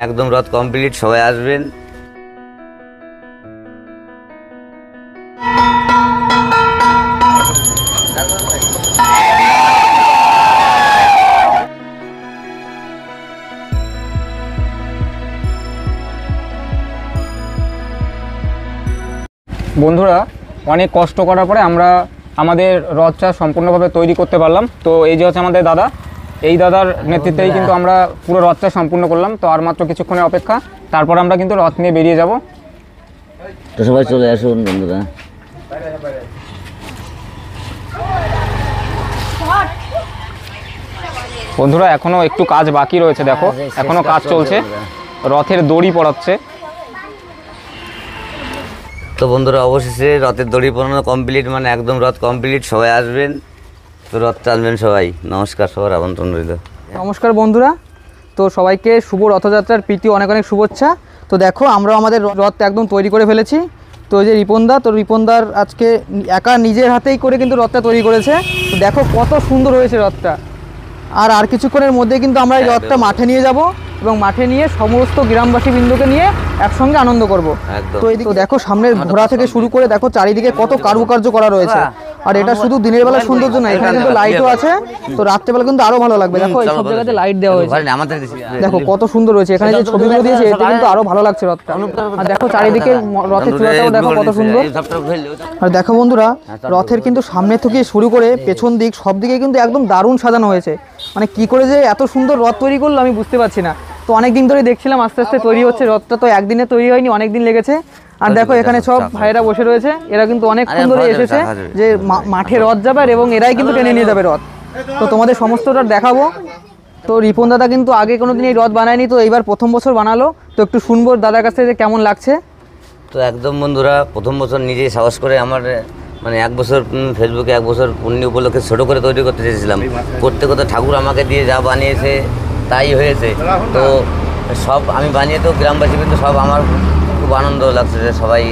একদম রথ কমপ্লিট, সবাই আসবেন। বন্ধুরা, অনেক কষ্ট করার পরে আমরা আমাদের রথটা সম্পূর্ণভাবে তৈরি করতে পারলাম। তো এই যে হচ্ছে আমাদের দাদা, এই দাদার নেতৃত্বেই কিন্তু আমরা পুরো রথটা সম্পূর্ণ করলাম। তো আর মাত্র কিছুক্ষণের অপেক্ষা, তারপর আমরা কিন্তু রথ নিয়ে বেরিয়ে যাব। তো সবাই চলে আসুন বন্ধুরা। বন্ধুরা, এখনো একটু কাজ বাকি রয়েছে, দেখো এখনো কাজ চলছে, রথের দড়ি পড়াচ্ছে। তো বন্ধুরা, অবশেষে রথের দড়ি পরানো কমপ্লিট, মানে একদম রথ কমপ্লিট, সবাই আসবেন। তো রথ টানবেন সবাই। নমস্কার, সবার আমন্ত্রণ রইল। নমস্কার বন্ধুরা, তো সবাইকে শুভ রথযাত্রার প্রীতি অনেক অনেক শুভেচ্ছা। তো দেখো আমরা আমাদের রথ একদম তৈরি করে ফেলেছি। তো এই যে রিপনদা, তো রিপনদার আজকে একা নিজের হাতেই করে কিন্তু রথটা তৈরি করেছে। তো দেখো কত সুন্দর হয়েছে রথটা। আর কিছুক্ষণের মধ্যে কিন্তু আমরা এই রথটা মাঠে নিয়ে যাব এবং মাঠে নিয়ে সমস্ত গ্রামবাসী বৃন্দকে নিয়ে একসঙ্গে আনন্দ করব। তো এইদিকে দেখো সামনের ঘোড়া থেকে শুরু করে দেখো চারিদিকে কত কারুকার্য করা রয়েছে। আর এটা শুধু দিনের বেলা সৌন্দর্য না, এখানে কিন্তু লাইটও আছে। তো রাত্রেবেলা কিন্তু আরো ভালো লাগবে। দেখো এই সব জায়গাতে লাইট দেওয়া হয়েছে, দেখো কত সুন্দর হয়েছে। এখানে যে ছবিগুলো দিয়েছে এতে কিন্তু আরো ভালো লাগছে রথটা। আর দেখো চারিদিকে রথের চূড়াটাও দেখো কত সুন্দর। আর দেখো বন্ধুরা, রথের কিন্তু সামনে থেকে শুরু করে পেছন দিক সব দিকে কিন্তু একদম দারুণ সাজানো হয়েছে। মানে কি করে যে এত সুন্দর রথ তৈরি করলো আমি বুঝতে পারছি না। তো অনেক দিন ধরে দেখছিলাম আস্তে আস্তে তৈরি হচ্ছে রথটা, তো একদিনে তৈরি হয়নি, অনেক দিন লেগেছে। আর দেখো এখানে সব ভাইয়েরা বসে রয়েছে, এরা কিন্তু অনেকক্ষণ ধরে এসেছে যে মাঠে রথ যাবে এবং এরাই কিন্তু টেনে নিয়ে যাবে রথ। তো তোমাদের সমস্তটা দেখাবো। তো রিপন দাদা কিন্তু আগে কোনোদিন এই রথ বানায়নি, তো এইবার প্রথম বছর বানালো। তো একটু শুনবো দাদার কাছ থেকে কেমন লাগছে। তো একদম বন্ধুরা, প্রথম বছর নিজেই সাহস করে আমার মানে এক বছর ফেসবুকে এক বছর পূর্ণি উপলক্ষে ছোটো করে তৈরি করতে চেয়েছিলাম। করতে করতে ঠাকুর আমাকে দিয়ে যা বানিয়েছে তাই হয়েছে। তো সব আমি বানিয়ে, তো গ্রামবাসী কিন্তু সব আমার খুব আনন্দ লাগছে যে সবাই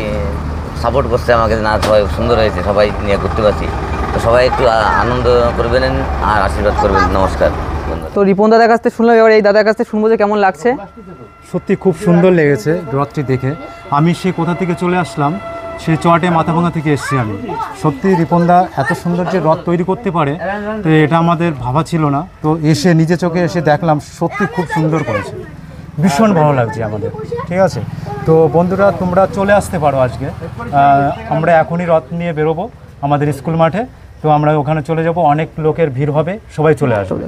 সাপোর্ট করছে আমাকে, না সবাই সুন্দর হয়েছে, সবাই নিয়ে করতে পারছি। তো সবাই একটু আনন্দ করবেন আর আশীর্বাদ করবেন। নমস্কার। তো রিপন দাদার কাছ থেকে শুনলাম, এবার এই দাদার কাছ থেকে শুনবো যে কেমন লাগছে। সত্যি খুব সুন্দর লেগেছে রথটি দেখে। আমি সে কোথা থেকে চলে আসলাম, সে চটে মাথাভাঙা থেকে এসেছি আমি। সত্যি রিপনদা এত সুন্দর যে রথ তৈরি করতে পারে, তো এটা আমাদের ভাবা ছিল না। তো এসে নিজে চোখে এসে দেখলাম, সত্যি খুব সুন্দর করেছে, ভীষণ ভালো লাগছে আমাদের। ঠিক আছে, তো বন্ধুরা তোমরা চলে আসতে পারো আজকে। আমরা এখনই রথ নিয়ে বেরোবো আমাদের স্কুল মাঠে। তো আমরা ওখানে চলে যাব, অনেক লোকের ভিড় হবে, সবাই চলে আসবে।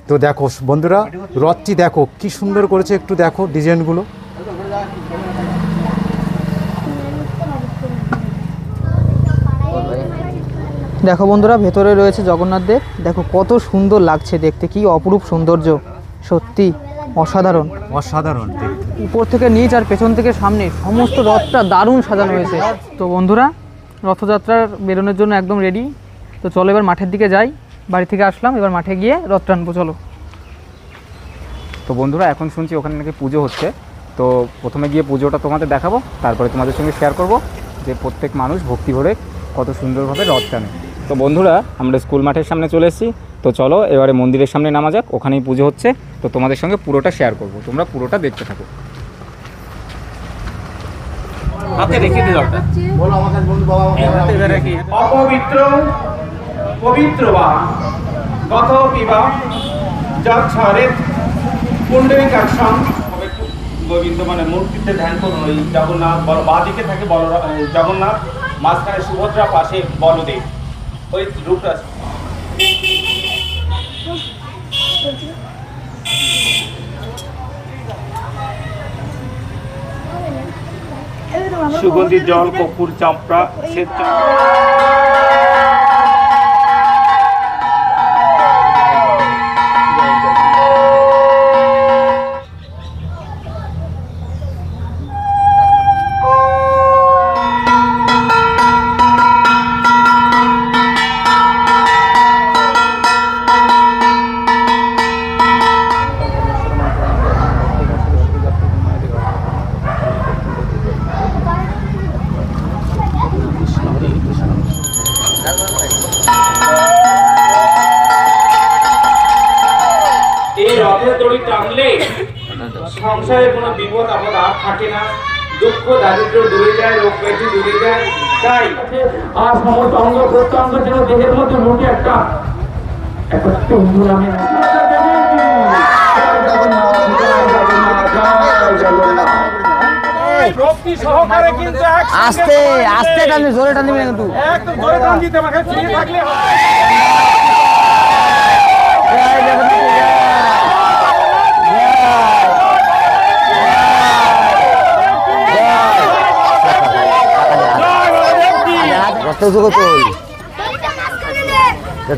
তো দেখো বন্ধুরা, রথটি দেখো কি সুন্দর করেছে, একটু দেখো ডিজাইনগুলো। দেখো বন্ধুরা, ভেতরে রয়েছে জগন্নাথ দেব, দেখো কত সুন্দর লাগছে দেখতে, কি অপরূপ সৌন্দর্য, সত্যি অসাধারণ অসাধারণ দেখতে। উপর থেকে নিচ আর পেছন থেকে সামনে সমস্ত রথটা দারুণ সাজানো হয়েছে। তো বন্ধুরা, রথযাত্রার বেরোনোর জন্য একদম রেডি। তো চলো এবার মাঠের দিকে যাই, বাড়ি থেকে আসলাম, এবার মাঠে গিয়ে রথ টানবো, চলো। তো বন্ধুরা, এখন শুনছি ওখানে নাকি পুজো হচ্ছে। তো প্রথমে গিয়ে পুজোটা তোমাদের দেখাবো, তারপরে তোমাদের সঙ্গে শেয়ার করব যে প্রত্যেক মানুষ ভক্তি ভরে কত সুন্দরভাবে রথ টানে। তো বন্ধুরা, আমরা স্কুল মাঠের সামনে চলে এসেছি। তো চলো এবারে মন্দিরের সামনে নামা যাক, ওখানেই পুজো হচ্ছে। তো তোমাদের সঙ্গে পুরোটা শেয়ার করব, তোমরা পুরোটা দেখতে থাকো। অপবিত্র পবিত্র বা গত বিবাহ যাচ্ছারেত পুণ্ডরিকাক্ষং। গোবিন্দ মানে মূর্তিতে ধ্যান করুন। ওই জগন্নাথ বাঁ দিকে থাকে জগন্নাথ, মাঝখানে সুভদ্রা, পাশে বলদেব, ওই রূপটা। সুগন্ধি জল, কর্পূর, চাঁপড়া, শ্বেত কোনো বিপদ আপদ আর থাকে না, দুঃখ দারিদ্র দূরে যায়, রোগ ব্যাধি দূরে যায়। তাই আর সমস্ত অঙ্গ প্রত্যঙ্গ যেন দেহের মধ্যে মুখে একটা তুমুলামে শক্তি সহকারে কিন্তু আস্তে আস্তে টানবি, জোরে টানবি না কিন্তু। একদম জোরে টান দিতে হবে, ফিরে থাকলে হবে।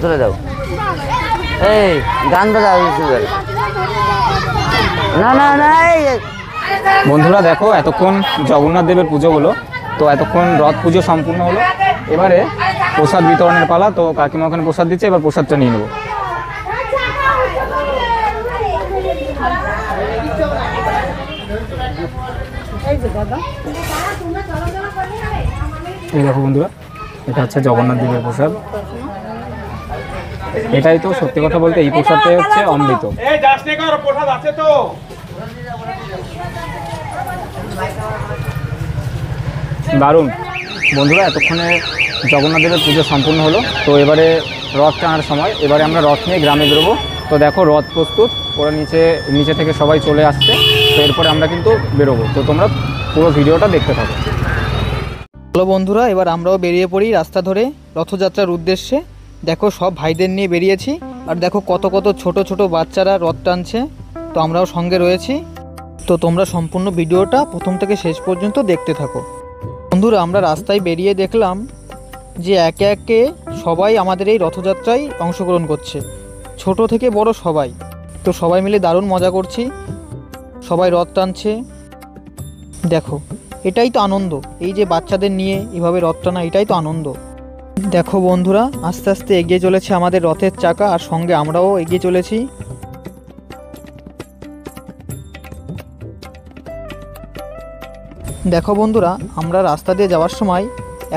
চলে যাও, এই গান বাজাও। না না না, বন্ধুরা দেখো এতক্ষণ জগন্নাথ দেবের পুজো হলো, তো এতক্ষণ রথ পুজো সম্পূর্ণ হলো। এবারে প্রসাদ বিতরণের পালা। তো কাকিমা ওখানে প্রসাদ দিচ্ছে, এবার প্রসাদটা নিয়ে নেবো। এই দেখো বন্ধুরা, এটা হচ্ছে জগন্নাথ দেবের প্রসাদ। এটাই তো সত্যি কথা বলতে এই প্রসাদটাই হচ্ছে অমৃত। এই যাসনে কার প্রসাদ আছে তো? দারুণ বন্ধুরা, এতক্ষণে জগন্নাথ দেবের পুজো সম্পূর্ণ হলো। তো এবারে রথ টানার সময়, এবারে আমরা রথ নিয়ে গ্রামে বেরোবো। তো দেখো রথ প্রস্তুত, ওরা নিচে থেকে সবাই চলে আসছে। তো এরপরে আমরা কিন্তু বেরোবো, তো তোমরা পুরো ভিডিওটা দেখতে থাকো। হ্যালো বন্ধুরা, এবার আমরাও বেরিয়ে পড়ি রাস্তা ধরে রথযাত্রার উদ্দেশ্যে। দেখো সব ভাইদের নিয়ে বেরিয়েছি, আর দেখো কত কত ছোট ছোট বাচ্চারা রথ টানছে। তো আমরাও সঙ্গে রয়েছি। তো তোমরা সম্পূর্ণ ভিডিওটা প্রথম থেকে শেষ পর্যন্ত দেখতে থাকো। বন্ধুরা, আমরা রাস্তায় বেরিয়ে দেখলাম যে একে একে সবাই আমাদের এই রথযাত্রায় অংশগ্রহণ করছে, ছোট থেকে বড় সবাই। তো সবাই মিলে দারুণ মজা করছি, সবাই রথ টানছে। দেখো এটাই তো আনন্দ, এই যে বাচ্চাদের নিয়ে এভাবে রথ টানা, এটাই তো আনন্দ। দেখো বন্ধুরা, আস্তে আস্তে এগিয়ে চলেছে আমাদের রথের চাকা, আর সঙ্গে আমরাও এগিয়ে চলেছি। দেখো বন্ধুরা, আমরা রাস্তা দিয়ে যাওয়ার সময়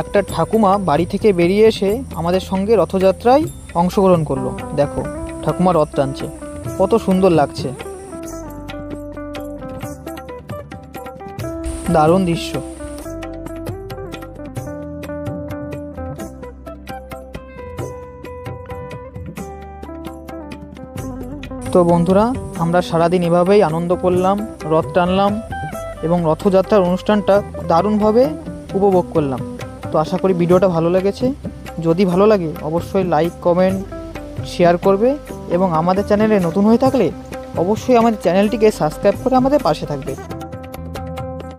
একটা ঠাকুমা বাড়ি থেকে বেরিয়ে এসে আমাদের সঙ্গে রথযাত্রায় অংশগ্রহণ করলো। দেখো ঠাকুমা রথ টানছে, কত সুন্দর লাগছে, দারুণ দৃশ্য। তো বন্ধুরা, আমরা সারাদিন এভাবেই আনন্দ করলাম, রথ টানলাম এবং রথযাত্রার অনুষ্ঠানটা দারুণভাবে উপভোগ করলাম। তো আশা করি ভিডিওটা ভালো লেগেছে। যদি ভালো লাগে অবশ্যই লাইক কমেন্ট শেয়ার করবে, এবং আমাদের চ্যানেলে নতুন হয়ে থাকলে অবশ্যই আমাদের চ্যানেলটিকে সাবস্ক্রাইব করে আমাদের পাশে থাকবে।